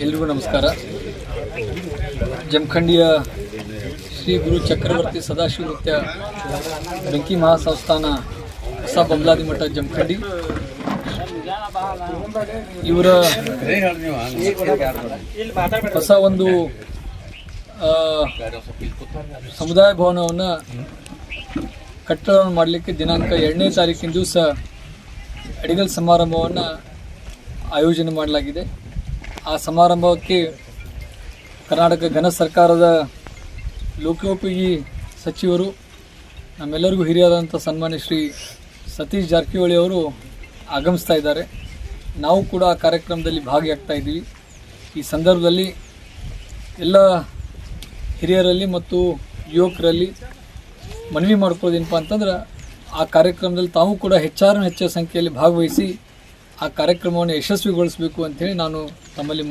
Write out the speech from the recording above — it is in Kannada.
ಎಲ್ರಿಗೂ ನಮಸ್ಕಾರ. ಜಮಖಂಡಿಯ ಶ್ರೀ ಗುರು ಚಕ್ರವರ್ತಿ ಸದಾಶಿವ ನೃತ್ಯ ಬೆಂಕಿ ಮಹಾಸಂಸ್ಥಾನ ಹೊಸ ಬೊಮ್ಮಲಾದಿ ಮಠ ಜಮಖಂಡಿ ಇವರ ಹೊಸ ಒಂದು ಸಮುದಾಯ ಭವನವನ್ನು ಕಟ್ಟಡವನ್ನು ಮಾಡಲಿಕ್ಕೆ ದಿನಾಂಕ 2ನೇ ತಾರೀಕಿನ ದಿವಸ ಅಡಿಗಲ್ ಸಮಾರಂಭವನ್ನು ಆಯೋಜನೆ ಮಾಡಲಾಗಿದೆ. ಆ ಸಮಾರಂಭಕ್ಕೆ ಕರ್ನಾಟಕ ಘನ ಸರ್ಕಾರದ ಲೋಕೋಪಯೋಗಿ ಸಚಿವರು, ನಮ್ಮೆಲ್ಲರಿಗೂ ಹಿರಿಯರಾದಂಥ ಸನ್ಮಾನ್ಯ ಶ್ರೀ ಸತೀಶ್ ಜಾರಕಿಹೊಳಿ ಅವರು ಆಗಮಿಸ್ತಾ ಇದ್ದಾರೆ. ನಾವು ಕೂಡ ಆ ಕಾರ್ಯಕ್ರಮದಲ್ಲಿ ಭಾಗಿಯಾಗ್ತಾ ಇದ್ದೀವಿ. ಈ ಸಂದರ್ಭದಲ್ಲಿ ಎಲ್ಲ ಹಿರಿಯರಲ್ಲಿ ಮತ್ತು ಯುವಕರಲ್ಲಿ ಮನವಿ ಮಾಡ್ಕೊಳ್ಳೋದೇನಪ್ಪ ಅಂತಂದ್ರೆ, ಆ ಕಾರ್ಯಕ್ರಮದಲ್ಲಿ ತಾವು ಕೂಡ ಹೆಚ್ಚು ಸಂಖ್ಯೆಯಲ್ಲಿ ಭಾಗವಹಿಸಿ ಆ ಕಾರ್ಯಕ್ರಮವನ್ನು ಯಶಸ್ವಿಗೊಳಿಸಬೇಕು ಅಂಥೇಳಿ ನಾನು ತಮ್ಮಲ್ಲಿ